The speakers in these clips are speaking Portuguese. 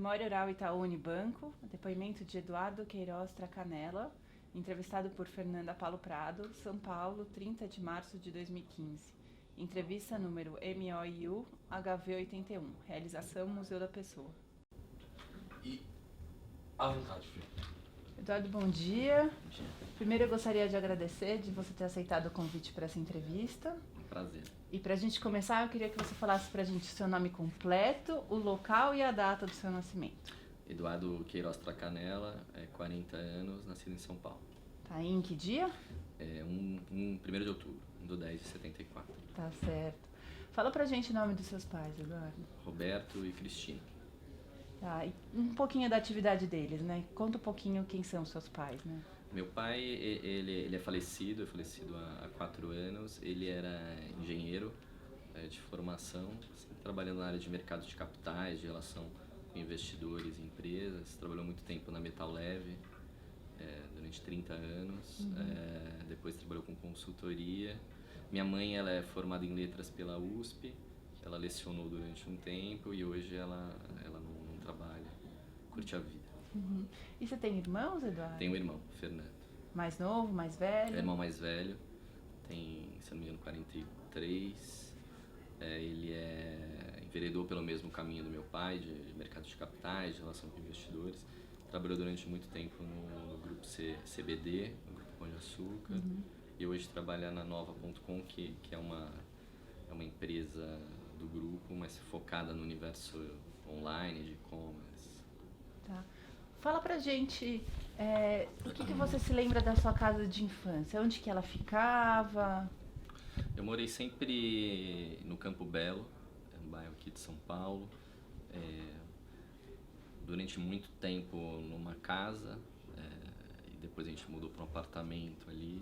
Memória Oral Itaú Unibanco, depoimento de Eduardo Queiroz Tracanella, entrevistado por Fernanda Paulo Prado, São Paulo, 30 de março de 2015. Entrevista número MOIU HV81, realização Museu da Pessoa. E à vontade, filho. Eduardo, bom dia. Primeiro eu gostaria de agradecer de você ter aceitado o convite para essa entrevista. Prazer. E para a gente começar, eu queria que você falasse para a gente o seu nome completo, o local e a data do seu nascimento. Eduardo Queiroz Tracanella, 40 anos, nascido em São Paulo. Tá, e em que dia? 1º de outubro, do 10 de 74. Tá certo. Fala pra gente o nome dos seus pais, Eduardo. Roberto e Cristina. Tá, e um pouquinho da atividade deles, né? Conta um pouquinho quem são os seus pais, né? Meu pai, ele é falecido há 4 anos. Ele era engenheiro de formação, sempre trabalhando na área de mercado de capitais, de relação com investidores e empresas. Trabalhou muito tempo na Metal Leve, durante 30 anos. Depois trabalhou com consultoria. Minha mãe, ela é formada em letras pela USP. Ela lecionou durante um tempo e hoje ela não trabalha, curte a vida. E você tem irmãos, Eduardo? Tenho um irmão, Fernando. Mais novo, mais velho? É irmão mais velho, tem, se não me engano, 43. Ele enveredou pelo mesmo caminho do meu pai, de mercado de capitais, de relação com investidores. Trabalhou durante muito tempo no grupo CBD, no grupo Pão de Açúcar. E hoje trabalha na Nova.com, que é uma empresa do grupo, mas focada no universo online, de e-commerce. Tá. Fala pra gente, o que você se lembra da sua casa de infância? Onde que ela ficava? Eu morei sempre no Campo Belo, um bairro aqui de São Paulo. Durante muito tempo numa casa, e depois a gente mudou para um apartamento ali.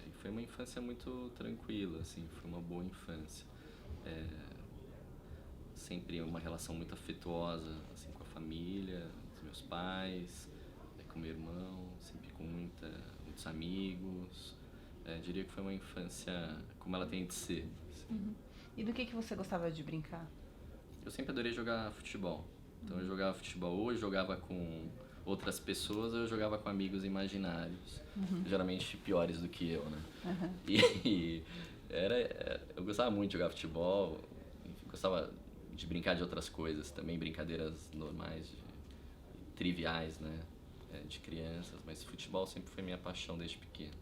E foi uma infância muito tranquila, assim, foi uma boa infância. Sempre uma relação muito afetuosa, assim, com a família, com meus pais, com meu irmão, sempre com muitos amigos. Diria que foi uma infância como ela tem de ser. Assim. E do que você gostava de brincar? Eu sempre adorei jogar futebol. Então eu jogava futebol, ou eu jogava com outras pessoas, ou eu jogava com amigos imaginários. Geralmente piores do que eu, né? E eu gostava muito de jogar futebol, enfim, gostava de brincar de outras coisas também, brincadeiras normais, triviais, né? De crianças, mas futebol sempre foi minha paixão desde pequeno.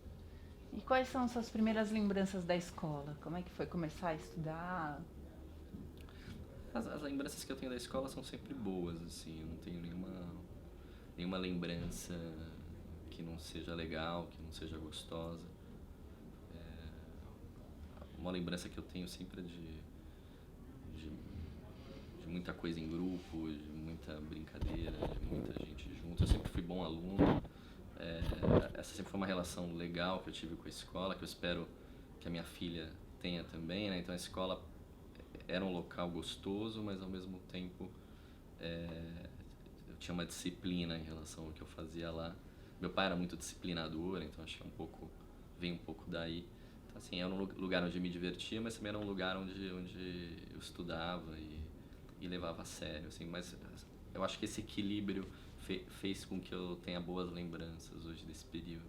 E quais são suas primeiras lembranças da escola? Como é que foi começar a estudar? As lembranças que eu tenho da escola são sempre boas, assim, eu não tenho nenhuma lembrança que não seja legal, que não seja gostosa. Uma lembrança que eu tenho sempre é de muita coisa em grupo, de muita brincadeira, de muita gente junto. Eu sempre fui bom aluno. Essa sempre foi uma relação legal que eu tive com a escola, que eu espero que a minha filha tenha também, né? Então a escola era um local gostoso, mas ao mesmo tempo eu tinha uma disciplina em relação ao que eu fazia lá. Meu pai era muito disciplinador, então acho que vem um pouco daí. Então, assim, era um lugar onde eu me divertia, mas também era um lugar onde eu estudava e levava a sério, assim. Mas eu acho que esse equilíbrio fez com que eu tenha boas lembranças hoje desse período.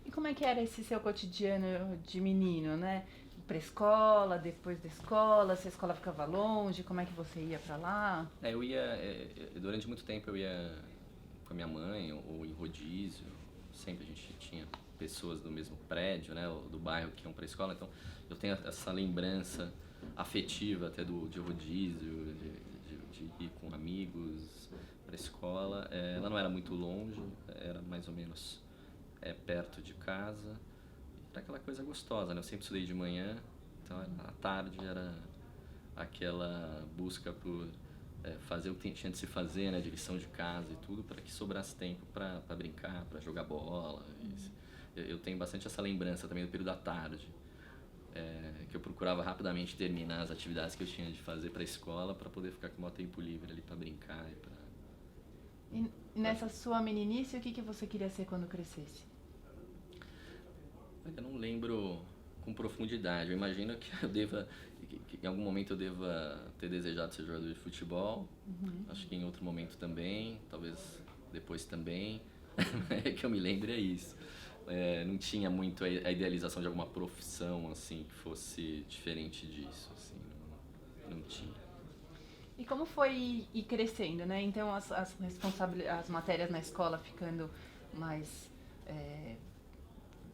E como é que era esse seu cotidiano de menino, né? Pra escola, depois da escola, se a escola ficava longe, como é que você ia pra lá? Durante muito tempo eu ia com a minha mãe ou em rodízio. Sempre a gente tinha pessoas do mesmo prédio, né, ou do bairro que iam pra escola, então eu tenho essa lembrança afetiva até de rodízio, de ir com amigos pra escola. Ela não era muito longe, era mais ou menos perto de casa. Era aquela coisa gostosa, né? Eu sempre estudei de manhã, então à tarde era aquela busca por fazer o que tinha de se fazer, né? De lição de casa e tudo, para que sobrasse tempo para brincar, para jogar bola. Eu tenho bastante essa lembrança também do período da tarde, que eu procurava rapidamente terminar as atividades que eu tinha de fazer para a escola, para poder ficar com o maior tempo livre ali para brincar. E nessa sua meninice, o que você queria ser quando crescesse? Eu não lembro com profundidade. Eu imagino que que em algum momento eu deva ter desejado ser jogador de futebol. Acho que em outro momento também, talvez depois também. É que eu me lembro é isso. Não tinha muito a idealização de alguma profissão assim que fosse diferente disso, assim, não tinha. E como foi ir crescendo, né? Então as matérias na escola ficando mais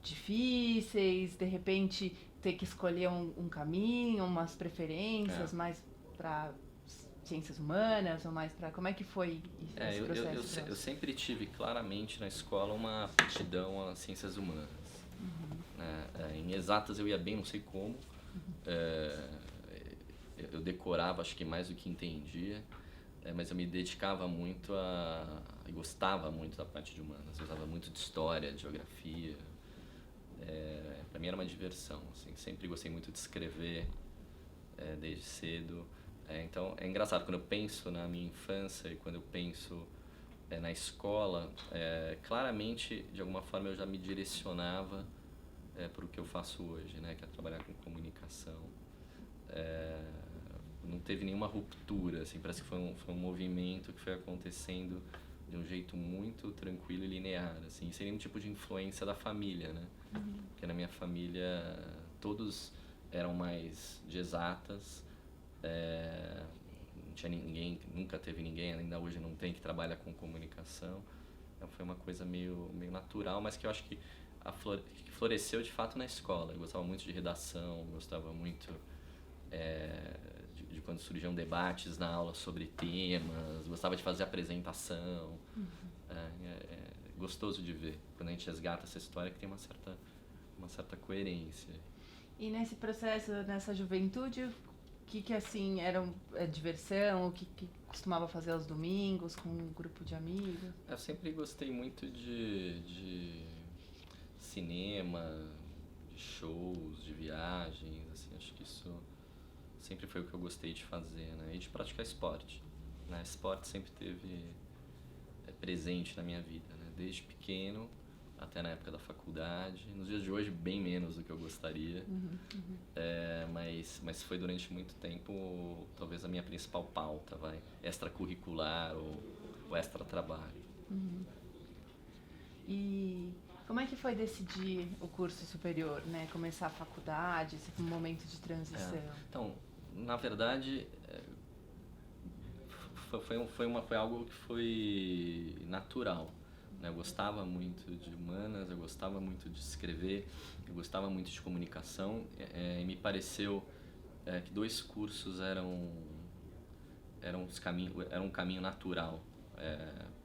difíceis, de repente ter que escolher um caminho, umas preferências mais para ciências humanas ou mais para... Como é que foi esse processo? Eu sempre tive claramente na escola uma aptidão às ciências humanas. Em exatas eu ia bem, não sei como. Eu decorava, acho que mais do que entendia, mas eu me dedicava muito e gostava muito da parte de humanas. Eu gostava muito de história, de geografia. Para mim era uma diversão, assim. Sempre gostei muito de escrever, desde cedo. Então é engraçado, quando eu penso na minha infância e quando eu penso na escola, claramente, de alguma forma, eu já me direcionava para o que eu faço hoje, né? Que é trabalhar com comunicação. Não teve nenhuma ruptura, assim, parece que foi um movimento que foi acontecendo de um jeito muito tranquilo e linear, assim, sem nenhum tipo de influência da família, né? Porque na minha família todos eram mais de exatas, não tinha ninguém, nunca teve ninguém, ainda hoje não tem, que trabalha com comunicação. Então foi uma coisa meio natural, mas que eu acho que que floresceu de fato na escola. Eu gostava muito de redação, gostava muito de quando surgiam debates na aula sobre temas, gostava de fazer apresentação. Gostoso de ver quando a gente resgata essa história, que tem uma certa coerência. E nesse processo, nessa juventude, o que assim era diversão? O que costumava fazer aos domingos com um grupo de amigos? Eu sempre gostei muito de cinema, de shows, de viagens, assim, acho que isso sempre foi o que eu gostei de fazer, né? E de praticar esporte, né? Esporte sempre teve presente na minha vida, né? Desde pequeno até na época da faculdade. Nos dias de hoje, bem menos do que eu gostaria. Mas foi durante muito tempo, talvez, a minha principal pauta, extracurricular ou extra-trabalho. E como é que foi decidir o curso superior, né? Começar a faculdade, esse momento de transição? Então, na verdade, foi algo que foi natural. Eu gostava muito de humanas, eu gostava muito de escrever, eu gostava muito de comunicação, e me pareceu que dois cursos eram um caminho natural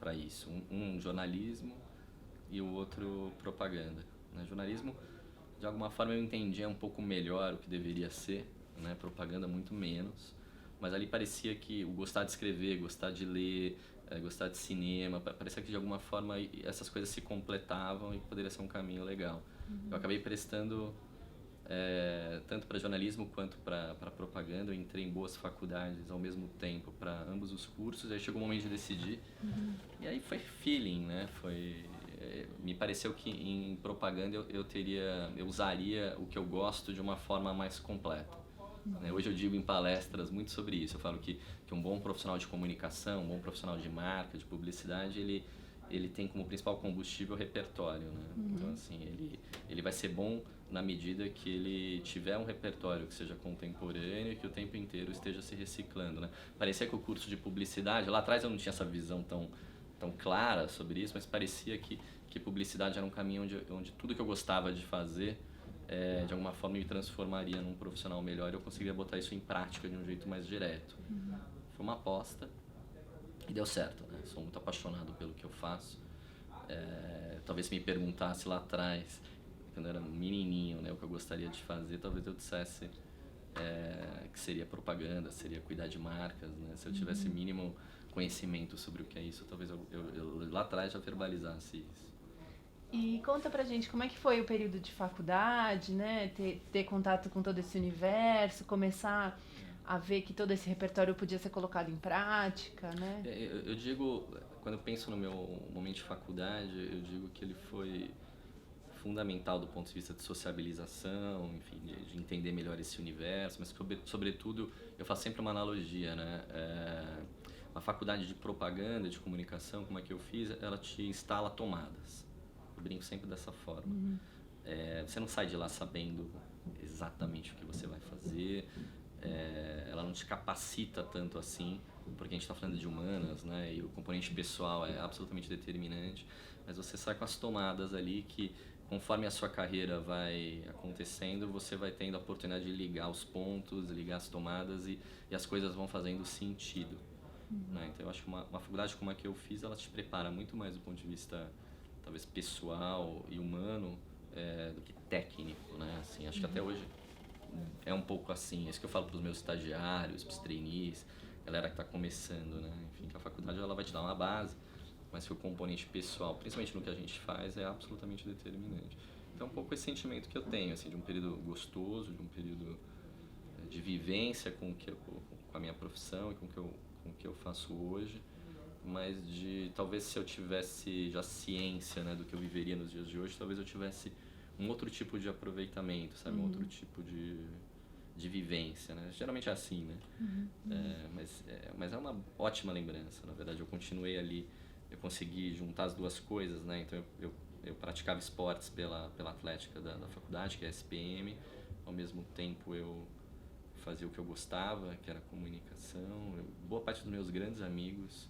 para isso. Um jornalismo e o outro propaganda. Jornalismo, de alguma forma, eu entendia um pouco melhor o que deveria ser, né? Propaganda muito menos, mas ali parecia que o gostar de escrever, gostar de ler, gostar de cinema, parecia que de alguma forma essas coisas se completavam e poderia ser um caminho legal. Eu acabei prestando tanto para jornalismo quanto para propaganda. Eu entrei em boas faculdades ao mesmo tempo para ambos os cursos. Aí chegou o momento de decidir, e aí foi feeling, né? Me pareceu que em propaganda eu usaria o que eu gosto de uma forma mais completa. Hoje eu digo em palestras muito sobre isso. Eu falo que um bom profissional de comunicação, um bom profissional de marca, de publicidade, ele tem como principal combustível o repertório, né? Então, assim, ele vai ser bom na medida que ele tiver um repertório que seja contemporâneo e que o tempo inteiro esteja se reciclando, né? Parecia que o curso de publicidade, lá atrás eu não tinha essa visão tão clara sobre isso, mas parecia que publicidade era um caminho onde tudo que eu gostava de fazer de alguma forma me transformaria num profissional melhor e eu conseguiria botar isso em prática de um jeito mais direto. Foi uma aposta e deu certo, né? Sou muito apaixonado pelo que eu faço. Talvez se me perguntasse lá atrás, quando eu era um menininho, né, o que eu gostaria de fazer, talvez eu dissesse que seria propaganda, seria cuidar de marcas, né? Se eu tivesse mínimo conhecimento sobre o que é isso, talvez eu lá atrás já verbalizasse isso. E conta pra gente como é que foi o período de faculdade, né? Ter contato com todo esse universo, começar a ver que todo esse repertório podia ser colocado em prática, né? Eu digo, quando eu penso no meu momento de faculdade, eu digo que ele foi fundamental do ponto de vista de sociabilização, enfim, de entender melhor esse universo, mas sobretudo eu faço sempre uma analogia, né? A faculdade de propaganda, de comunicação, como é que eu fiz, ela te instala tomadas. Eu brinco sempre dessa forma. Você não sai de lá sabendo exatamente o que você vai fazer, ela não te capacita tanto assim, porque a gente está falando de humanas, né? E o componente pessoal é absolutamente determinante, mas você sai com as tomadas ali que, conforme a sua carreira vai acontecendo, você vai tendo a oportunidade de ligar os pontos, ligar as tomadas e as coisas vão fazendo sentido. Né? Então eu acho que uma faculdade como a que eu fiz, ela te prepara muito mais do ponto de vista talvez pessoal e humano do que técnico, né? Assim, acho que até hoje é um pouco assim, é isso que eu falo para os meus estagiários, para os trainees, galera que está começando, né? Enfim, que a faculdade ela vai te dar uma base, mas que o componente pessoal, principalmente no que a gente faz, é absolutamente determinante. Então é um pouco esse sentimento que eu tenho, assim, de um período gostoso, de um período de vivência com a minha profissão e com o que eu faço hoje, mas de talvez se eu tivesse já ciência, né, do que eu viveria nos dias de hoje, talvez eu tivesse um outro tipo de aproveitamento, sabe, um outro tipo de vivência, né? Geralmente é assim, né? Mas é uma ótima lembrança, na verdade. Eu continuei ali, eu consegui juntar as duas coisas, né? Então eu praticava esportes pela atlética da faculdade, que é a SPM. Ao mesmo tempo eu fazia o que eu gostava, que era comunicação. Boa parte dos meus grandes amigos,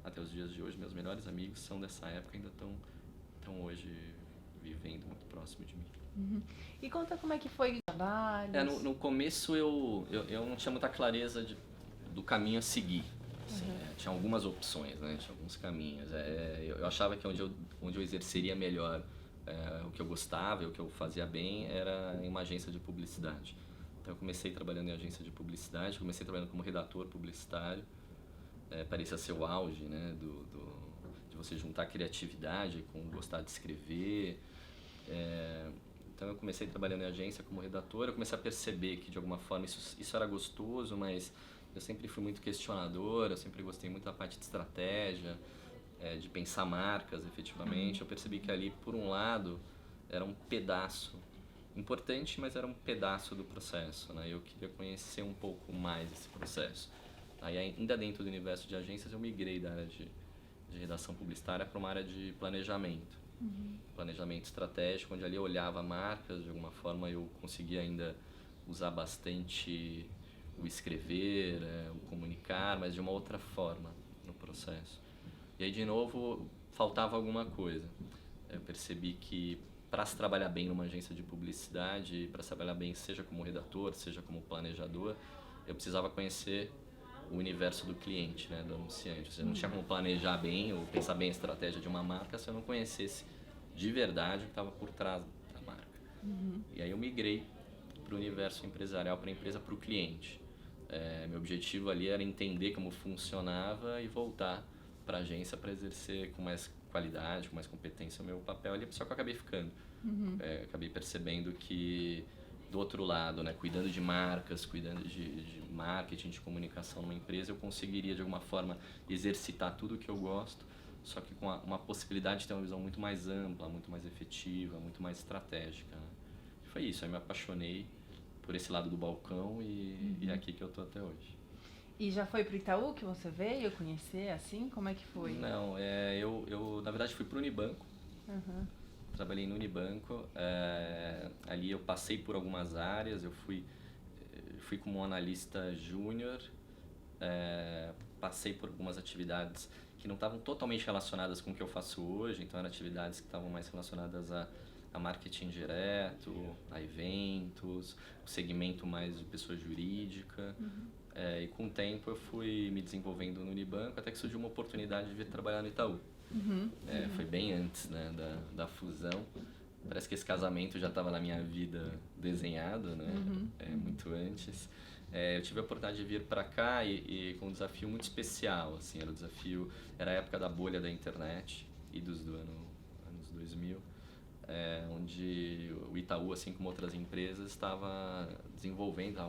até os dias de hoje, meus melhores amigos são dessa época, ainda estão hoje vivendo muito próximo de mim. E conta como é que foi o trabalho. No começo eu não tinha muita clareza do caminho a seguir. Assim, tinha algumas opções, né? Tinha alguns caminhos. Eu achava que onde eu exerceria melhor o que eu gostava e o que eu fazia bem era em uma agência de publicidade. Então eu comecei trabalhando em agência de publicidade, comecei trabalhando como redator publicitário. Parecia ser o auge, né? De você juntar criatividade com gostar de escrever. Então eu comecei trabalhando em agência como redator, eu comecei a perceber que de alguma forma isso era gostoso, mas eu sempre fui muito questionador, eu sempre gostei muito da parte de estratégia, de pensar marcas efetivamente. Eu percebi que ali, por um lado, era um pedaço importante, mas era um pedaço do processo, né? Eu queria conhecer um pouco mais esse processo. Aí, ainda dentro do universo de agências, eu migrei da área de redação publicitária para uma área de planejamento. Planejamento estratégico, onde ali eu olhava marcas, de alguma forma eu conseguia ainda usar bastante o escrever, o comunicar, mas de uma outra forma no processo. E aí, de novo, faltava alguma coisa. Eu percebi que para se trabalhar bem numa agência de publicidade, para se trabalhar bem seja como redator, seja como planejador, eu precisava conhecer o universo do cliente, né, do anunciante. Você não tinha como planejar bem ou pensar bem a estratégia de uma marca se eu não conhecesse de verdade o que estava por trás da marca. E aí eu migrei para o universo empresarial, para a empresa, para o cliente. Meu objetivo ali era entender como funcionava e voltar para a agência para exercer com mais qualidade, com mais competência o meu papel ali, só que eu acabei ficando. Acabei percebendo que do outro lado, né, cuidando de marcas, cuidando de marketing, de comunicação numa empresa, eu conseguiria de alguma forma exercitar tudo o que eu gosto, só que com uma possibilidade de ter uma visão muito mais ampla, muito mais efetiva, muito mais estratégica, né? Foi isso, aí me apaixonei por esse lado do balcão e é aqui que eu tô até hoje. E já foi pro Itaú que você veio conhecer, assim? Como é que foi? Não, eu na verdade fui pro Unibanco. Trabalhei no Unibanco, ali eu passei por algumas áreas, eu fui como um analista júnior, passei por algumas atividades que não estavam totalmente relacionadas com o que eu faço hoje, então eram atividades que estavam mais relacionadas a marketing direto, a eventos, o segmento mais de pessoa jurídica. E com o tempo eu fui me desenvolvendo no Unibanco até que surgiu uma oportunidade de vir trabalhar no Itaú. Foi bem antes, né, da fusão. Parece que esse casamento já estava na minha vida desenhado, né? Muito antes. Eu tive a oportunidade de vir para cá e com um desafio muito especial, assim, era a época da bolha da internet, idos do anos 2000, onde o Itaú, assim como outras empresas, estava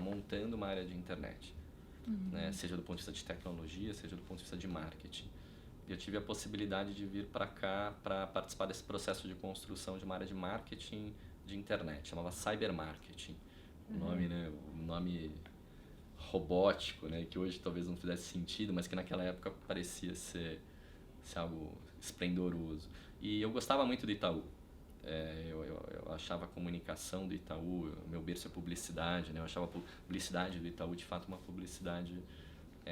montando uma área de internet, né? Seja do ponto de vista de tecnologia, seja do ponto de vista de marketing. eu tive a possibilidade de vir para cá para participar desse processo de construção de uma área de marketing de internet, chamava Cybermarketing. O nome, né, o nome robótico, né, que hoje talvez não fizesse sentido, mas que naquela época parecia ser algo esplendoroso. E eu gostava muito do Itaú. Eu achava a comunicação do Itaú, meu berço é publicidade, né? Eu achava a publicidade do Itaú de fato uma publicidade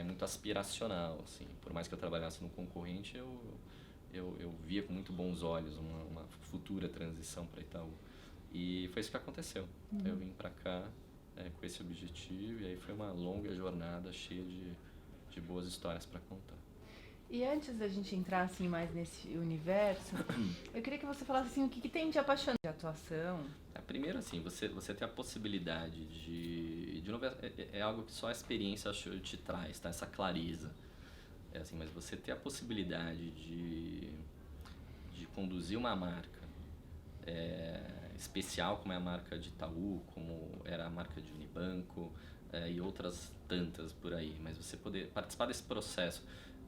muito aspiracional, assim. Por mais que eu trabalhasse no concorrente, eu via com muito bons olhos uma futura transição para Itaú. E foi isso que aconteceu. Eu vim para cá com esse objetivo, e aí foi uma longa jornada cheia de boas histórias para contar. E antes da gente entrar assim mais nesse universo, eu queria que você falasse assim, o que tem de apaixonante de atuação? Primeiro, assim, você ter a possibilidade de novo, é algo que só a experiência acho, te traz, tá? Essa clareza. Assim, mas você ter a possibilidade de conduzir uma marca especial, como é a marca de Itaú, como era a marca de Unibanco e outras tantas por aí, mas você poder participar desse processo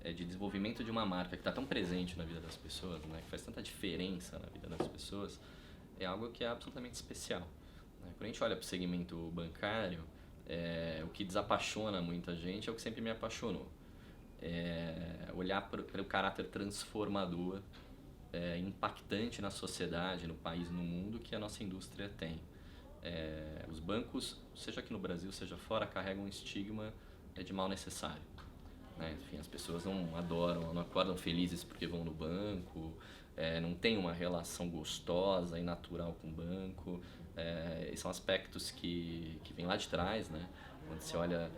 de desenvolvimento de uma marca que está tão presente na vida das pessoas, né, que faz tanta diferença na vida das pessoas, é algo que é absolutamente especial. Né? Quando a gente olha para o segmento bancário, o que desapaixona muita gente é o que sempre me apaixonou. Olhar para o caráter transformador, impactante na sociedade, no país, no mundo, que a nossa indústria tem. Os bancos, seja aqui no Brasil, seja fora, carregam um estigma de mal necessário. Enfim, as pessoas não adoram, não acordam felizes porque vão no banco, não tem uma relação gostosa e natural com o banco. São aspectos que vêm lá de trás, né? Quando você olha,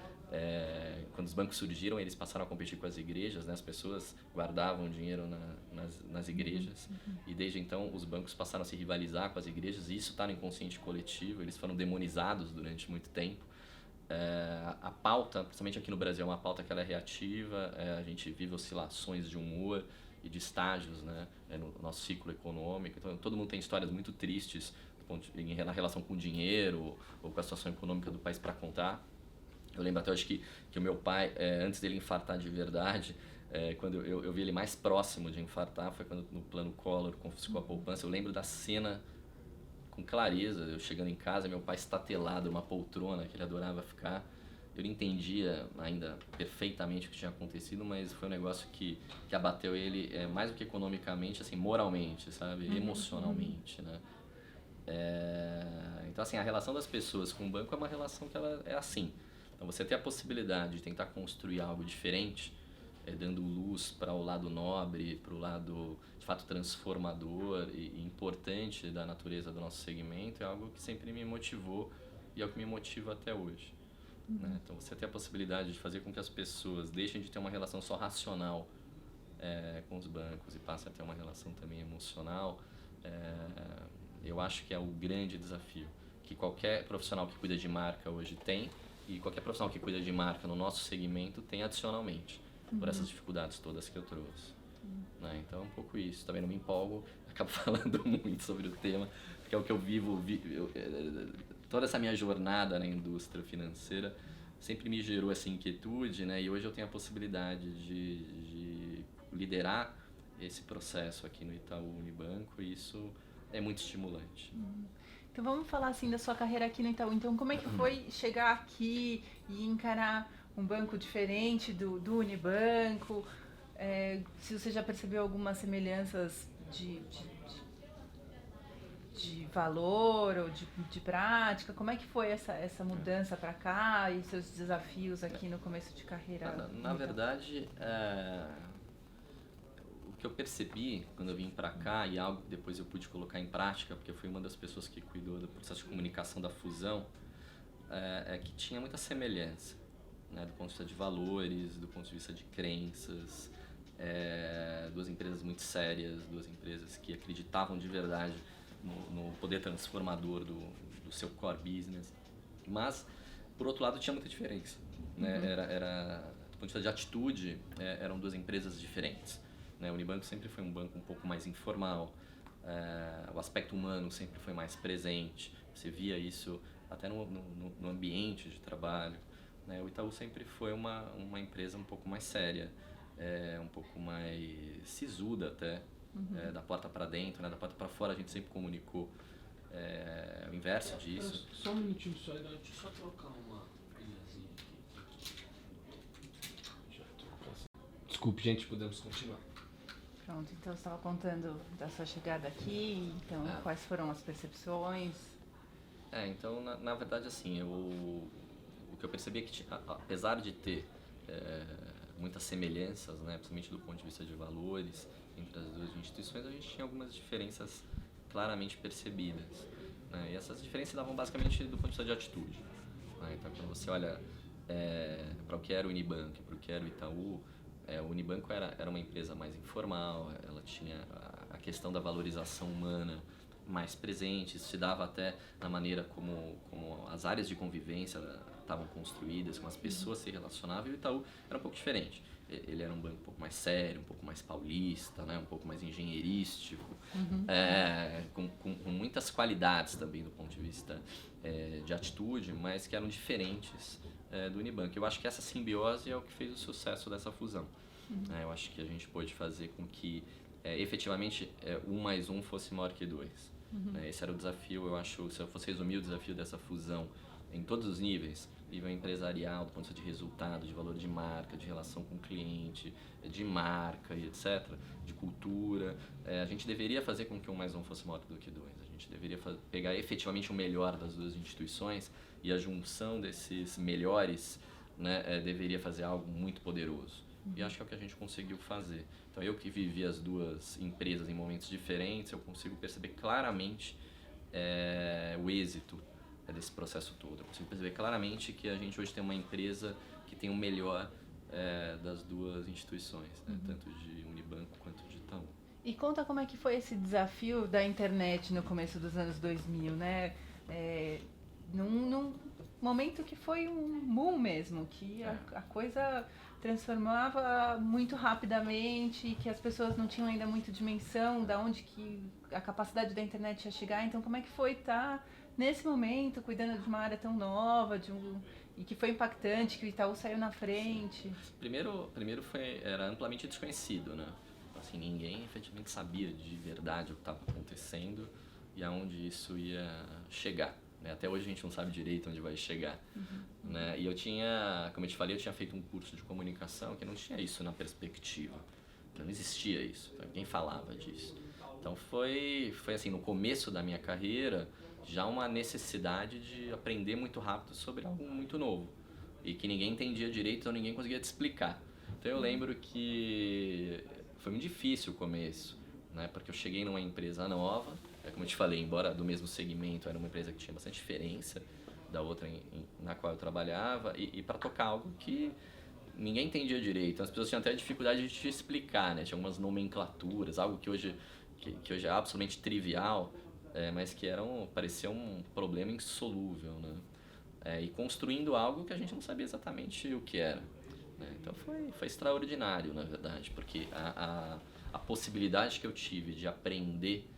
quando os bancos surgiram, eles passaram a competir com as igrejas, né? As pessoas guardavam dinheiro nas igrejas, e desde então os bancos passaram a se rivalizar com as igrejas, e isso está no inconsciente coletivo, eles foram demonizados durante muito tempo. A pauta, principalmente aqui no Brasil, é uma pauta que ela é reativa, a gente vive oscilações de humor e de estágios, né, no nosso ciclo econômico, então todo mundo tem histórias muito tristes na relação com o dinheiro ou com a situação econômica do país para contar. Eu lembro até hoje que o meu pai, antes dele infartar de verdade, quando eu vi ele mais próximo de infartar, foi quando no plano Collor confiscou a poupança. Eu lembro da cena com clareza, eu chegando em casa, meu pai estatelado numa poltrona que ele adorava ficar. Eu não entendia ainda perfeitamente o que tinha acontecido, mas foi um negócio que abateu ele mais do que economicamente, assim, moralmente, sabe? Emocionalmente, né? Então, assim, a relação das pessoas com o banco é uma relação que ela é assim. Então, você ter a possibilidade de tentar construir algo diferente, dando luz para o lado nobre, para o lado de fato transformador e importante da natureza do nosso segmento, é algo que sempre me motivou e é o que me motiva até hoje. Né? Então, você ter a possibilidade de fazer com que as pessoas deixem de ter uma relação só racional com os bancos e passem a ter uma relação também emocional, eu acho que é o grande desafio que qualquer profissional que cuida de marca hoje tem, e qualquer profissional que cuida de marca no nosso segmento tem adicionalmente, por essas dificuldades todas que eu trouxe. Né? Então é um pouco isso. Também não me empolgo, acabo falando muito sobre o tema, porque é o que eu vivo. Toda essa minha jornada na indústria financeira sempre me gerou essa inquietude, né? E hoje eu tenho a possibilidade de liderar esse processo aqui no Itaú Unibanco, e isso é muito estimulante. Então vamos falar assim da sua carreira aqui no Itaú. Então como é que foi chegar aqui e encarar um banco diferente do Unibanco? Se você já percebeu algumas semelhanças de valor ou de prática, como é que foi essa mudança para cá e seus desafios aqui no começo de carreira? Na verdade, o que eu percebi quando eu vim para cá, e algo que depois eu pude colocar em prática, porque eu fui uma das pessoas que cuidou do processo de comunicação da fusão, é que tinha muita semelhança, né, do ponto de vista de valores, do ponto de vista de crenças. Duas empresas muito sérias, duas empresas que acreditavam de verdade no poder transformador do seu core business, mas por outro lado tinha muita diferença, né? Do ponto de vista de atitude, eram duas empresas diferentes, né? O Unibanco sempre foi um banco um pouco mais informal, o aspecto humano sempre foi mais presente, você via isso até no ambiente de trabalho, né? O Itaú sempre foi uma empresa um pouco mais séria, um pouco mais sisuda até, da porta para dentro, né? Da porta para fora a gente sempre comunicou o inverso disso. Só um minutinho só, deixa eu só trocar uma pilhazinha aqui. Desculpe, gente, podemos continuar. Pronto, então você estava contando da sua chegada aqui, então quais foram as percepções? Então, na verdade, assim, o que eu percebi é que, apesar de ter muitas semelhanças, né, principalmente do ponto de vista de valores, entre as duas instituições, a gente tinha algumas diferenças claramente percebidas. Né, e essas diferenças davam basicamente do ponto de vista de atitude. Né, então, quando você olha para o que era o Unibanco e para o que era o Itaú, o Unibanco era uma empresa mais informal, ela tinha a questão da valorização humana mais presente, isso se dava até na maneira como as áreas de convivência estavam construídas, como as pessoas se relacionavam, e o Itaú era um pouco diferente. Ele era um banco um pouco mais sério, um pouco mais paulista, né? Um pouco mais engenheirístico, com muitas qualidades também do ponto de vista de atitude, mas que eram diferentes do Unibanco. Eu acho que essa simbiose é o que fez o sucesso dessa fusão. Eu acho que a gente pôde fazer com que efetivamente 1 mais 1 fosse maior que 2. Esse era o desafio, eu acho, se eu fosse resumir o desafio dessa fusão em todos os níveis, nível empresarial, do ponto de vista de resultado, de valor de marca, de relação com o cliente, de marca e etc., de cultura, a gente deveria fazer com que 1 mais 1 fosse maior do que 2. A gente deveria pegar efetivamente o melhor das duas instituições e a junção desses melhores, né, deveria fazer algo muito poderoso. E acho que é o que a gente conseguiu fazer. Então, eu que vivi as duas empresas em momentos diferentes, eu consigo perceber claramente o êxito desse processo todo. Eu consigo perceber claramente que a gente hoje tem uma empresa que tem o melhor das duas instituições, né? Tanto de Unibanco quanto de Itaú. E conta como é que foi esse desafio da internet no começo dos anos 2000, né? Num momento que foi um boom mesmo, que a coisa transformava muito rapidamente, que as pessoas não tinham ainda muita dimensão da onde que a capacidade da internet ia chegar. Então, como é que foi estar nesse momento cuidando de uma área tão nova, e que foi impactante, que o Itaú saiu na frente? Primeiro era amplamente desconhecido, né? Assim, ninguém efetivamente sabia de verdade o que estava acontecendo e aonde isso ia chegar. Até hoje a gente não sabe direito onde vai chegar. Né? E eu tinha, como eu te falei, eu tinha feito um curso de comunicação que não tinha isso na perspectiva. Não existia isso, ninguém falava disso. Então foi assim, no começo da minha carreira, já uma necessidade de aprender muito rápido sobre algo muito novo. E que ninguém entendia direito, então ninguém conseguia te explicar. Então eu lembro que foi muito difícil o começo, né? Porque eu cheguei numa empresa nova, como eu te falei, embora do mesmo segmento, era uma empresa que tinha bastante diferença da outra na qual eu trabalhava, e para tocar algo que ninguém entendia direito. As pessoas tinham até dificuldade de te explicar, né? Tinha algumas nomenclaturas, algo que hoje é absolutamente trivial, mas que parecia um problema insolúvel, né? E construindo algo que a gente não sabia exatamente o que era. Né? Então foi extraordinário, na verdade, porque a possibilidade que eu tive de aprender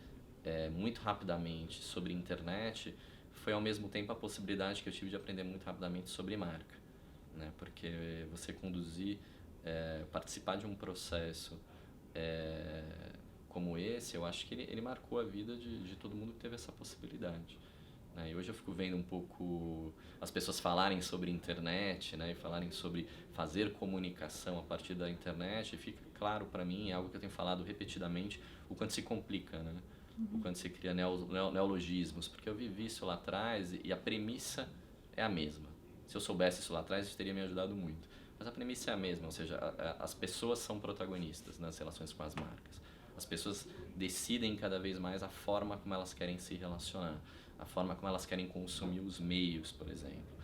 muito rapidamente sobre internet foi ao mesmo tempo a possibilidade que eu tive de aprender muito rapidamente sobre marca, né? Porque você conduzir, participar de um processo como esse, eu acho que ele marcou a vida de todo mundo que teve essa possibilidade, né? E hoje eu fico vendo um pouco as pessoas falarem sobre internet, né? E falarem sobre fazer comunicação a partir da internet, e fica claro para mim, é algo que eu tenho falado repetidamente, o quanto se complica, né? O quanto se cria neologismos, porque eu vivi isso lá atrás e a premissa é a mesma. Se eu soubesse isso lá atrás, isso teria me ajudado muito. Mas a premissa é a mesma, ou seja, as pessoas são protagonistas nas relações com as marcas. As pessoas decidem cada vez mais a forma como elas querem se relacionar, a forma como elas querem consumir os meios, por exemplo.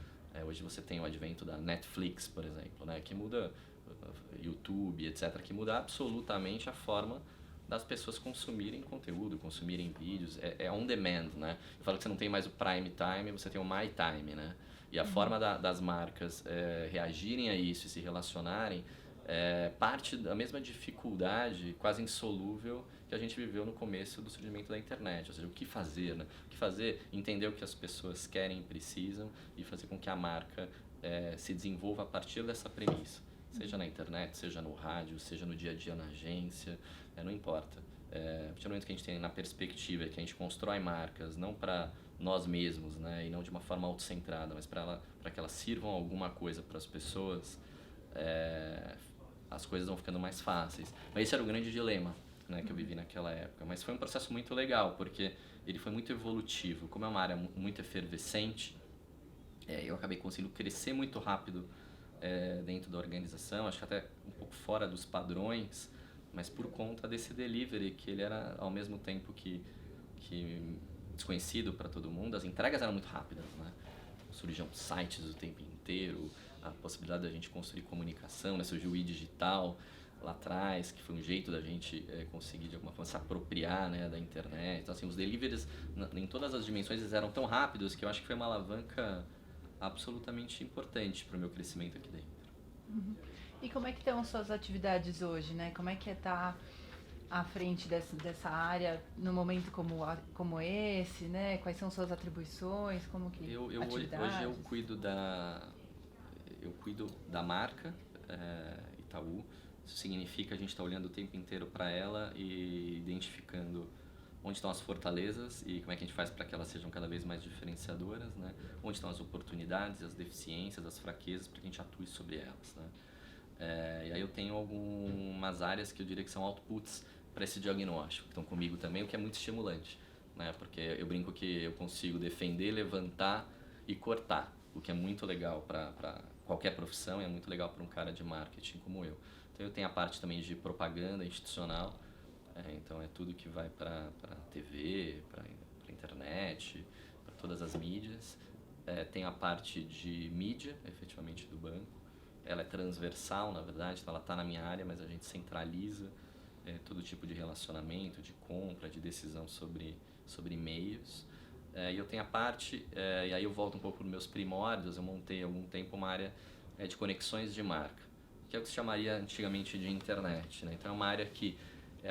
Hoje você tem o advento da Netflix, por exemplo, né, que muda YouTube, etc., que muda absolutamente a forma das pessoas consumirem conteúdo, consumirem vídeos, é on demand, né? Eu falo que você não tem mais o prime time, você tem o my time, né? E a forma das marcas reagirem a isso e se relacionarem parte da mesma dificuldade quase insolúvel que a gente viveu no começo do surgimento da internet. Ou seja, o que fazer, né? O que fazer, entender o que as pessoas querem e precisam e fazer com que a marca se desenvolva a partir dessa premissa. Seja na internet, seja no rádio, seja no dia a dia na agência, não importa. A partir do momento que a gente tem na perspectiva que a gente constrói marcas, não para nós mesmos, né, e não de uma forma autocentrada, mas para que elas sirvam alguma coisa para as pessoas, as coisas vão ficando mais fáceis. Mas esse era o grande dilema, né, que eu vivi naquela época. Mas foi um processo muito legal, porque ele foi muito evolutivo. Como é uma área muito efervescente, eu acabei conseguindo crescer muito rápido dentro da organização, acho que até um pouco fora dos padrões, mas por conta desse delivery, que ele era ao mesmo tempo que desconhecido para todo mundo, as entregas eram muito rápidas, né? Surgiam sites o tempo inteiro, a possibilidade da gente construir comunicação, né? Surgiu o e-digital lá atrás, que foi um jeito da gente conseguir de alguma forma se apropriar, né, da internet. Então, assim, os deliveries em todas as dimensões eles eram tão rápidos que eu acho que foi uma alavanca absolutamente importante para o meu crescimento aqui dentro. Uhum. E como é que estão suas atividades hoje, né? Como é que estar à frente dessa área num momento como esse, né? Quais são suas atribuições, como que atividades? Hoje eu cuido da marca Itaú. Isso significa que a gente está olhando o tempo inteiro para ela e identificando onde estão as fortalezas e como é que a gente faz para que elas sejam cada vez mais diferenciadoras, né? Onde estão as oportunidades, as deficiências, as fraquezas, para que a gente atue sobre elas, né? E aí eu tenho algumas áreas que eu diria que são outputs para esse diagnóstico, que estão comigo também, o que é muito estimulante, né? Porque eu brinco que eu consigo defender, levantar e cortar, o que é muito legal para qualquer profissão e é muito legal para um cara de marketing como eu. Então eu tenho a parte também de propaganda institucional, então é tudo que vai para TV, para internet, para todas as mídias. Tem a parte de mídia, efetivamente, do banco. Ela é transversal, na verdade, então ela está na minha área, mas a gente centraliza todo tipo de relacionamento, de compra, de decisão sobre meios. E eu tenho a parte, e aí eu volto um pouco para os meus primórdios, eu montei há algum tempo uma área de conexões de marca, que é o que se chamaria antigamente de internet, né? Então é uma área que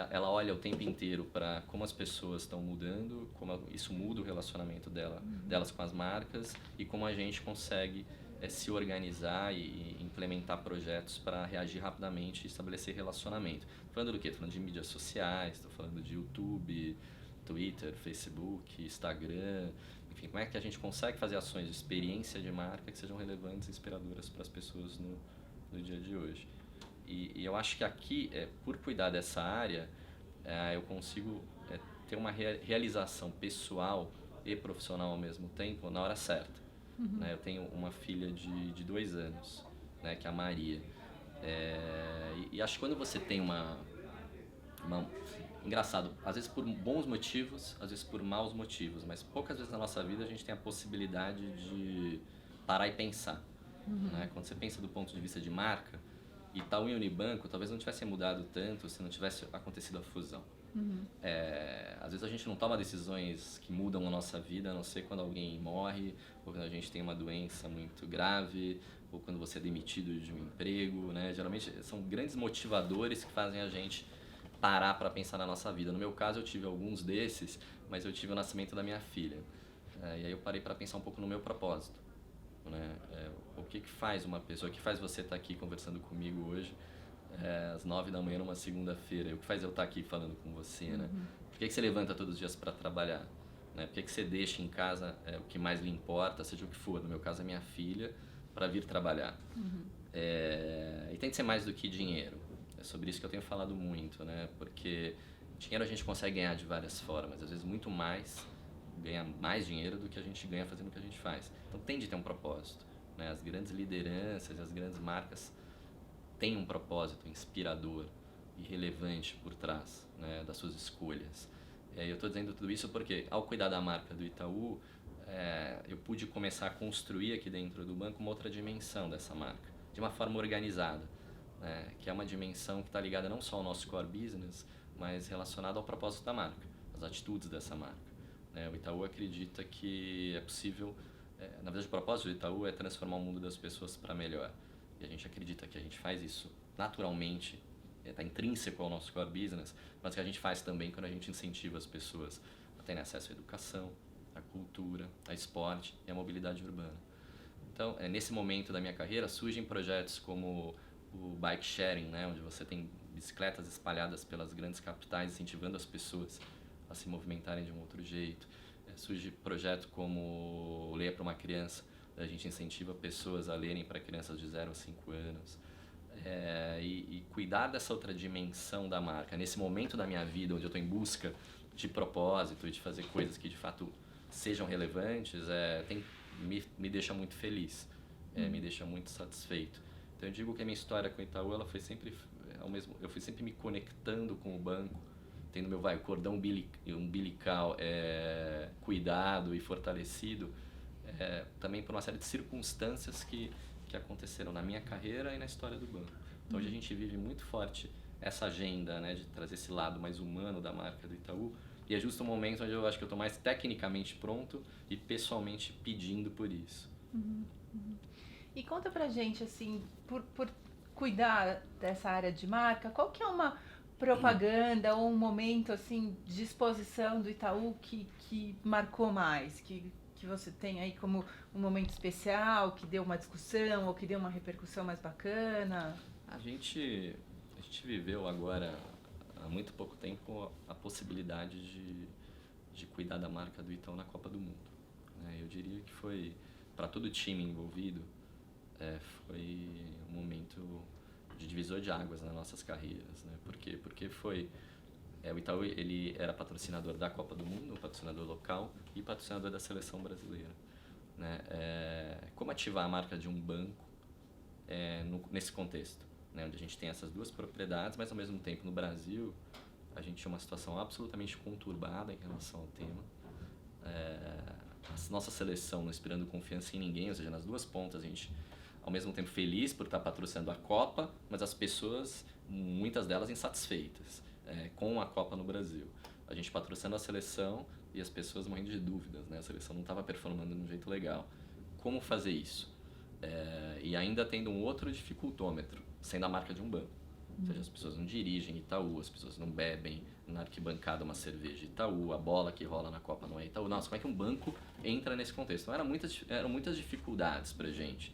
ela olha o tempo inteiro para como as pessoas estão mudando, como isso muda o relacionamento delas com as marcas e como a gente consegue se organizar e implementar projetos para reagir rapidamente e estabelecer relacionamento. Falando do quê? Estou falando de mídias sociais, estou falando de YouTube, Twitter, Facebook, Instagram, enfim, como é que a gente consegue fazer ações de experiência de marca que sejam relevantes e inspiradoras para as pessoas no dia de hoje. E eu acho que aqui, por cuidar dessa área, eu consigo ter uma realização pessoal e profissional ao mesmo tempo na hora certa. Uhum. Né? Eu tenho uma filha de 2 anos, né, que é a Maria. E acho que quando você tem engraçado, às vezes por bons motivos, às vezes por maus motivos, mas poucas vezes na nossa vida a gente tem a possibilidade de parar e pensar. Uhum. Né? Quando você pensa do ponto de vista de marca, Itaú e Unibanco talvez não tivesse mudado tanto se não tivesse acontecido a fusão. Uhum. Às vezes a gente não toma decisões que mudam a nossa vida, a não ser quando alguém morre, ou quando a gente tem uma doença muito grave, ou quando você é demitido de um emprego, né? Geralmente são grandes motivadores que fazem a gente parar para pensar na nossa vida. No meu caso eu tive alguns desses, mas eu tive o nascimento da minha filha. E aí eu parei para pensar um pouco no meu propósito. Né? O que faz uma pessoa, o que faz você estar aqui conversando comigo hoje às 9 da manhã numa segunda-feira? O que faz eu estar aqui falando com você? Né? Por que você levanta todos os dias para trabalhar? Né? Por que você deixa em casa o que mais lhe importa, seja o que for, no meu caso a minha filha, para vir trabalhar? E tem que ser mais do que dinheiro. É sobre isso que eu tenho falado muito, né? Porque dinheiro a gente consegue ganhar de várias formas, às vezes muito mais, ganha mais dinheiro do que a gente ganha fazendo o que a gente faz. Então tem de ter um propósito, né? As grandes lideranças, as grandes marcas têm um propósito inspirador e relevante por trás, né, das suas escolhas. Eu estou dizendo tudo isso porque ao cuidar da marca do Itaú, eu pude começar a construir aqui dentro do banco uma outra dimensão dessa marca, de uma forma organizada, né, que é uma dimensão que está ligada não só ao nosso core business, mas relacionada ao propósito da marca, às atitudes dessa marca. O Itaú acredita que é possível, na verdade o propósito do Itaú é transformar o mundo das pessoas para melhor. E a gente acredita que a gente faz isso naturalmente, está intrínseco ao nosso core business, mas que a gente faz também quando a gente incentiva as pessoas a terem acesso à educação, à cultura, ao esporte e à mobilidade urbana. Então, nesse momento da minha carreira, surgem projetos como o bike sharing, né, onde você tem bicicletas espalhadas pelas grandes capitais, incentivando as pessoas a se movimentarem de um outro jeito. Surge projeto como Leia para uma Criança, a gente incentiva pessoas a lerem para crianças de 0 a 5 anos. E cuidar dessa outra dimensão da marca. Nesse momento da minha vida, onde eu estou em busca de propósito e de fazer coisas que de fato sejam relevantes, me deixa muito feliz, me deixa muito satisfeito. Então eu digo que a minha história com o Itaú, ela foi sempre eu fui sempre me conectando com o banco, tendo meu cordão umbilical cuidado e fortalecido, também por uma série de circunstâncias que aconteceram na minha carreira e na história do banco. Então hoje a gente vive muito forte essa agenda, né, de trazer esse lado mais humano da marca do Itaú, e é justo o momento onde eu acho que eu estou mais tecnicamente pronto e pessoalmente pedindo por isso. E conta pra gente, assim, por cuidar dessa área de marca, qual que é uma propaganda ou um momento, assim, de exposição do Itaú que marcou mais, que você tem aí como um momento especial, que deu uma discussão ou que deu uma repercussão mais bacana? A gente viveu agora, há muito pouco tempo, a possibilidade de cuidar da marca do Itaú na Copa do Mundo. Eu diria que foi, para todo o time envolvido, foi um momento de divisor de águas nas nossas carreiras. Por quê? Porque o Itaú ele era patrocinador da Copa do Mundo, um patrocinador local, e patrocinador da seleção brasileira. Como ativar a marca de um banco nesse contexto, onde a gente tem essas duas propriedades, mas ao mesmo tempo no Brasil a gente tinha uma situação absolutamente conturbada em relação ao tema. A nossa seleção não inspirando confiança em ninguém, ou seja, nas duas pontas a gente ao mesmo tempo feliz por estar patrocinando a Copa, mas as pessoas, muitas delas insatisfeitas com a Copa no Brasil. A gente patrocinando a seleção e as pessoas morrendo de dúvidas, A seleção não estava performando de um jeito legal. Como fazer isso? E ainda tendo um outro dificultômetro, sendo a marca de um banco. Ou seja, as pessoas não dirigem Itaú, as pessoas não bebem na arquibancada uma cerveja Itaú, a bola que rola na Copa não é Itaú. Nossa, como é que um banco entra nesse contexto? Então eram muitas dificuldades pra gente.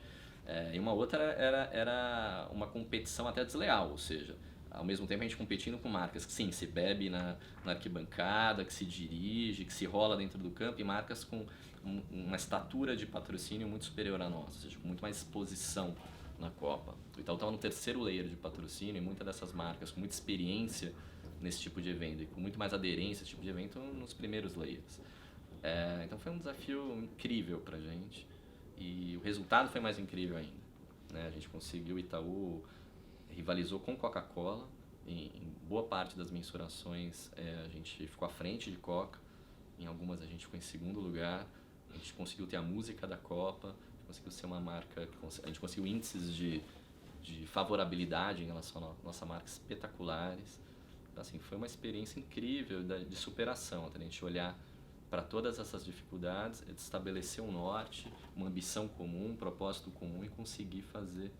E uma outra era uma competição até desleal, ou seja, ao mesmo tempo a gente competindo com marcas que sim, se bebe na arquibancada, que se dirige, que se rola dentro do campo, e marcas com uma estatura de patrocínio muito superior à nossa, ou seja, com muito mais exposição na Copa. O Itaú estava no terceiro layer de patrocínio, e muitas dessas marcas com muita experiência nesse tipo de evento e com muito mais aderência a esse tipo de evento nos primeiros layers. Então foi um desafio incrível pra gente. E o resultado foi mais incrível ainda. A gente conseguiu, o Itaú rivalizou com Coca-Cola. Em boa parte das mensurações a gente ficou à frente de Coca. Em algumas a gente ficou em segundo lugar. A gente conseguiu ter a música da Copa. Conseguiu ser uma marca, a gente conseguiu índices de favorabilidade em relação à nossa marca espetaculares. Então, assim, foi uma experiência incrível de superação, até a gente olhar para todas essas dificuldades, estabelecer um norte, uma ambição comum, um propósito comum e conseguir fazer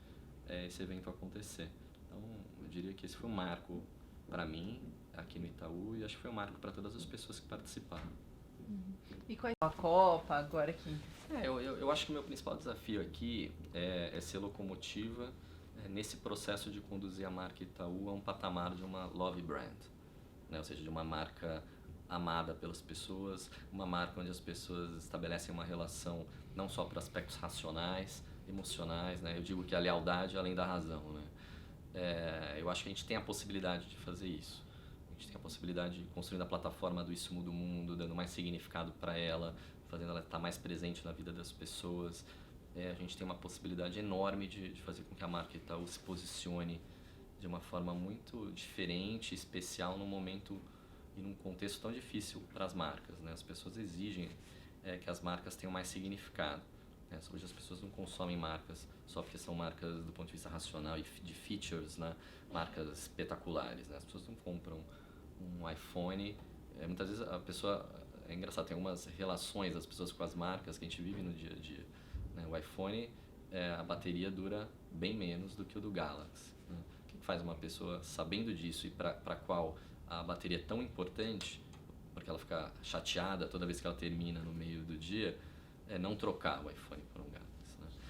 esse evento acontecer. Então, eu diria que esse foi um marco para mim, aqui no Itaú, e acho que foi um marco para todas as pessoas que participaram. E qual é a Copa agora aqui? Eu acho que o meu principal desafio aqui é ser locomotiva nesse processo de conduzir a marca Itaú a um patamar de uma love brand, ou seja, de uma marca amada pelas pessoas, uma marca onde as pessoas estabelecem uma relação não só para aspectos racionais, emocionais, Eu digo que a lealdade é além da razão, Eu acho que a gente tem a possibilidade de fazer isso. A gente tem a possibilidade de construir a plataforma do Isso Muda o Mundo, dando mais significado para ela, fazendo ela estar mais presente na vida das pessoas. A gente tem uma possibilidade enorme de fazer com que a marca Itaú se posicione de uma forma muito diferente, especial, num momento e num contexto tão difícil para as marcas. As pessoas exigem que as marcas tenham mais significado. Hoje as pessoas não consomem marcas só porque são marcas do ponto de vista racional e de features, marcas espetaculares. As pessoas não compram um iPhone. Muitas vezes a pessoa... É engraçado, tem algumas relações das pessoas com as marcas que a gente vive no dia a dia. O iPhone, a bateria dura bem menos do que o do Galaxy. O que faz uma pessoa, sabendo disso e para qual a bateria é tão importante, porque ela fica chateada toda vez que ela termina no meio do dia, não trocar o iPhone por um Galaxy.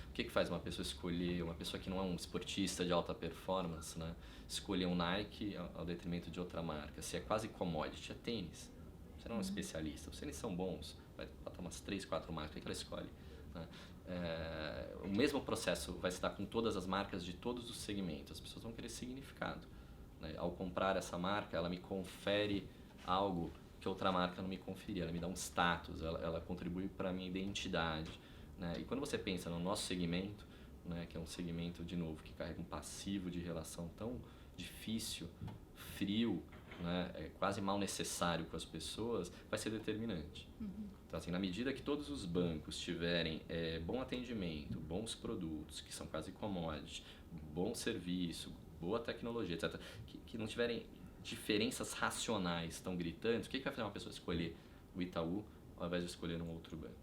O que faz uma pessoa escolher, uma pessoa que não é um esportista de alta performance, né, escolher um Nike ao detrimento de outra marca? Se é quase commodity, é tênis. Você não é um especialista, os tênis são bons, vai botar umas 3, 4 marcas, o que ela escolhe? Né? O mesmo processo vai se dar com todas as marcas de todos os segmentos. As pessoas vão querer significado. Né? Ao comprar essa marca, ela me confere algo que outra marca não me conferia. Ela me dá um status, ela contribui para a minha identidade. Né? E quando você pensa no nosso segmento, né, que é um segmento, de novo, que carrega um passivo de relação tão difícil, frio, né, quase mal necessário com as pessoas, vai ser determinante. Então, assim, na medida que todos os bancos tiverem bom atendimento, bons produtos, que são quase commodities, bom serviço, boa tecnologia, etc., que não tiverem diferenças racionais tão gritantes, o que vai fazer uma pessoa escolher o Itaú ao invés de escolher um outro banco?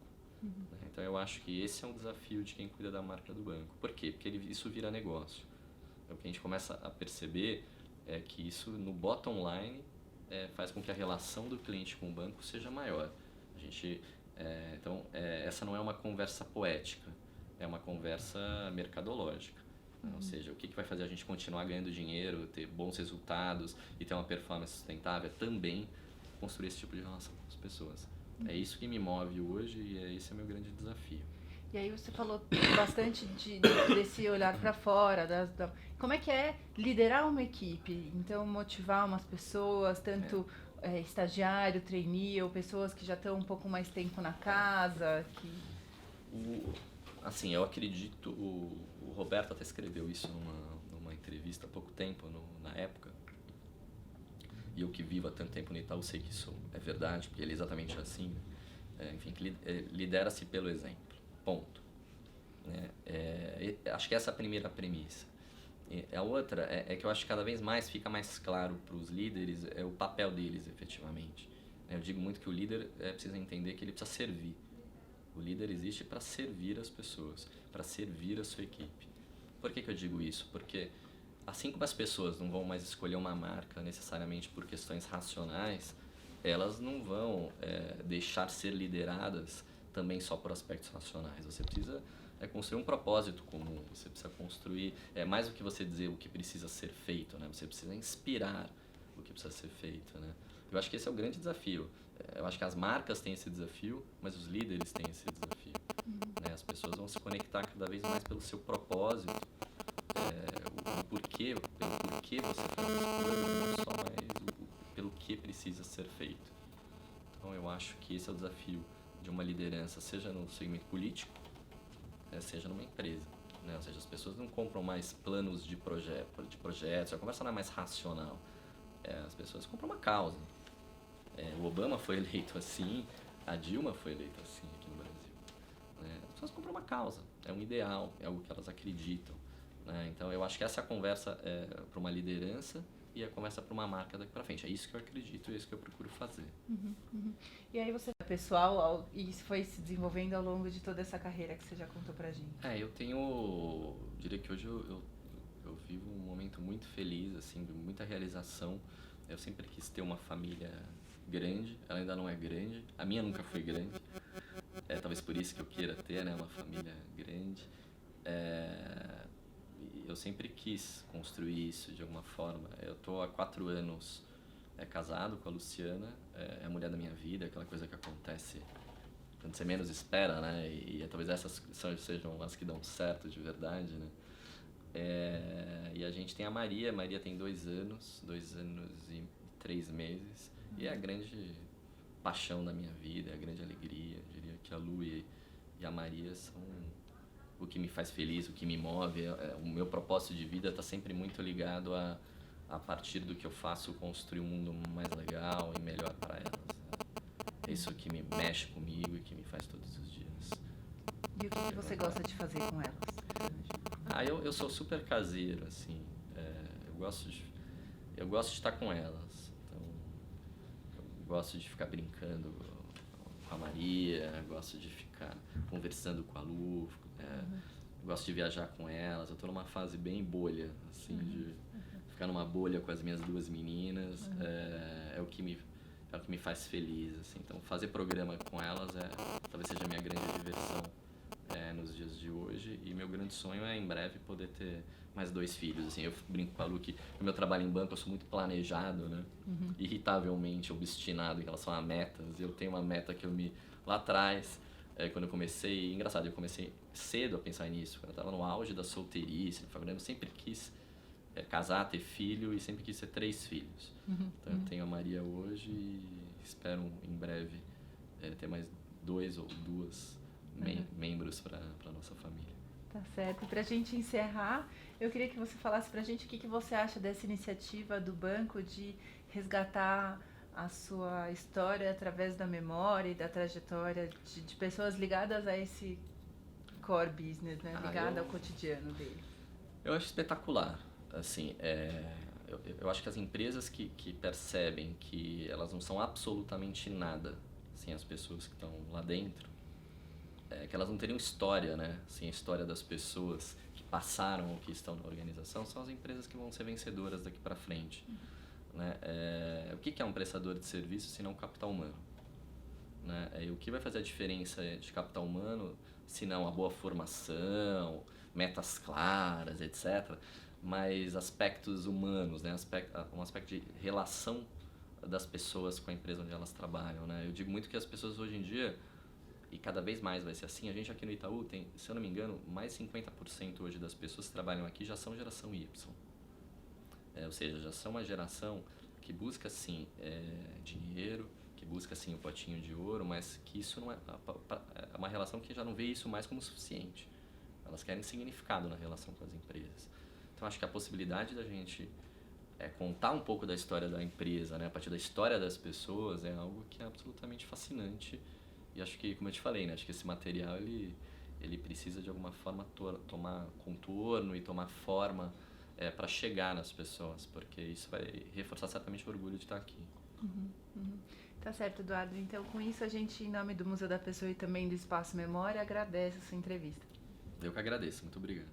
Então, eu acho que esse é um desafio de quem cuida da marca do banco. Por quê? Porque isso vira negócio. O que a gente começa a perceber é que isso, no bottom line, faz com que a relação do cliente com o banco seja maior. A gente, essa não é uma conversa poética, é uma conversa mercadológica. Ou seja, o que vai fazer a gente continuar ganhando dinheiro, ter bons resultados e ter uma performance sustentável? também construir esse tipo de relação com as pessoas. É isso que me move hoje e esse é o meu grande desafio. E aí você falou bastante desse olhar para fora, como é que é liderar uma equipe, então motivar umas pessoas, tanto estagiário, trainee, ou pessoas que já estão um pouco mais tempo na casa. Assim, eu acredito, o Roberto até escreveu isso numa entrevista há pouco tempo, na época, e eu que vivo há tanto tempo no Itaú sei que isso é verdade, porque ele é exatamente assim, enfim, lidera-se pelo exemplo. Ponto. Acho que essa é a primeira premissa. A outra é que eu acho que cada vez mais fica mais claro para os líderes o papel deles, efetivamente. Eu digo muito que o líder precisa entender que ele precisa servir. O líder existe para servir as pessoas, para servir a sua equipe. Por que eu digo isso? Porque assim como as pessoas não vão mais escolher uma marca necessariamente por questões racionais, elas não vão deixar ser lideradas também só por aspectos racionais. Você precisa construir um propósito comum, você precisa construir, mais do que você dizer o que precisa ser feito, né? Você precisa inspirar o que precisa ser feito, né? Eu acho que esse é o grande desafio. Eu acho que as marcas têm esse desafio, mas os líderes têm esse desafio. Né? As pessoas vão se conectar cada vez mais pelo seu propósito, pelo porquê você faz as coisas, não só mais pelo que precisa ser feito. Então eu acho que esse é o desafio de uma liderança, seja no segmento político, seja numa empresa. Né? Ou seja, as pessoas não compram mais planos de projetos, a conversa não é mais racional. As pessoas compram uma causa. O Obama foi eleito assim, a Dilma foi eleita assim aqui no Brasil. As pessoas compram uma causa, é um ideal, é algo que elas acreditam. Né? Então eu acho que essa é a conversa para uma liderança e a conversa para uma marca daqui para frente. É isso que eu acredito e é isso que eu procuro fazer. E aí você, pessoal, e isso foi se desenvolvendo ao longo de toda essa carreira que você já contou pra gente? Diria que hoje eu vivo um momento muito feliz, assim, de muita realização. Eu sempre quis ter uma família grande, ela ainda não é grande, a minha nunca foi grande, talvez por isso que eu queira ter, né, uma família grande. Eu sempre quis construir isso de alguma forma. Eu estou há 4 anos casado com a Luciana, é a mulher da minha vida, aquela coisa que acontece quando você menos espera, né? E talvez essas sejam as que dão certo de verdade, né? E a gente tem a Maria tem 2 anos e 3 meses, e é a grande paixão da minha vida, é a grande alegria. Eu diria que a Lu e a Maria são o que me faz feliz, o que me move. O meu propósito de vida está sempre muito ligado a partir do que eu faço, construir um mundo mais legal e melhor para elas. É isso que me mexe comigo e que me faz todos os dias. E o que você gosta de fazer com elas? Eu sou super caseiro, assim. Eu gosto de estar com elas. Então, eu gosto de ficar brincando com a Maria, gosto de ficar conversando com a Lu, gosto de viajar com elas. Eu estou numa fase bem bolha, assim, de ficar numa bolha com as minhas 2 meninas. É o que me faz feliz, assim. Então, fazer programa com elas talvez seja a minha grande diversão nos dias de hoje. e meu grande sonho é em breve poder ter mais 2 filhos, assim. Eu brinco com a Lu que no meu trabalho em banco eu sou muito planejado, né? Irritavelmente obstinado em relação a metas. Eu tenho uma meta que lá atrás, quando eu comecei, engraçado, eu comecei cedo a pensar nisso, quando eu estava no auge da solteirice, eu sempre quis casar, ter filho e sempre quis ter 3 filhos. Então eu tenho a Maria hoje e espero em breve ter mais 2 ou 2 membros para nossa família. Tá certo. E pra gente encerrar, eu queria que você falasse pra gente o que você acha dessa iniciativa do banco de resgatar a sua história através da memória e da trajetória de pessoas ligadas a esse core business, né? Ligada ao cotidiano dele. Eu acho espetacular. Assim, eu acho que as empresas que percebem que elas não são absolutamente nada sem as pessoas que estão lá dentro, que elas não teriam história, né? Assim, a história das pessoas que passaram ou que estão na organização são as empresas que vão ser vencedoras daqui para frente. Né? O que é um prestador de serviço se não capital humano? Né? E o que vai fazer a diferença de capital humano se não a boa formação, metas claras, etc., mas aspectos humanos, né? Um aspecto de relação das pessoas com a empresa onde elas trabalham. Né? Eu digo muito que as pessoas hoje em dia, e cada vez mais vai ser assim, a gente aqui no Itaú tem, se eu não me engano, mais 50% hoje das pessoas que trabalham aqui já são geração Y. Ou seja, já são uma geração que busca sim dinheiro, que busca sim o potinho de ouro, mas que isso não é uma relação que já não vê isso mais como suficiente. Elas querem significado na relação com as empresas. Então acho que a possibilidade da gente contar um pouco da história da empresa, né, a partir da história das pessoas, é algo que é absolutamente fascinante. E acho que, como eu te falei, né, acho que esse material ele precisa de alguma forma tomar contorno e tomar forma para chegar nas pessoas, porque isso vai reforçar certamente o orgulho de estar aqui. Tá certo, Eduardo. Então, com isso, a gente, em nome do Museu da Pessoa e também do Espaço Memória, agradece a sua entrevista. Eu que agradeço. Muito obrigado.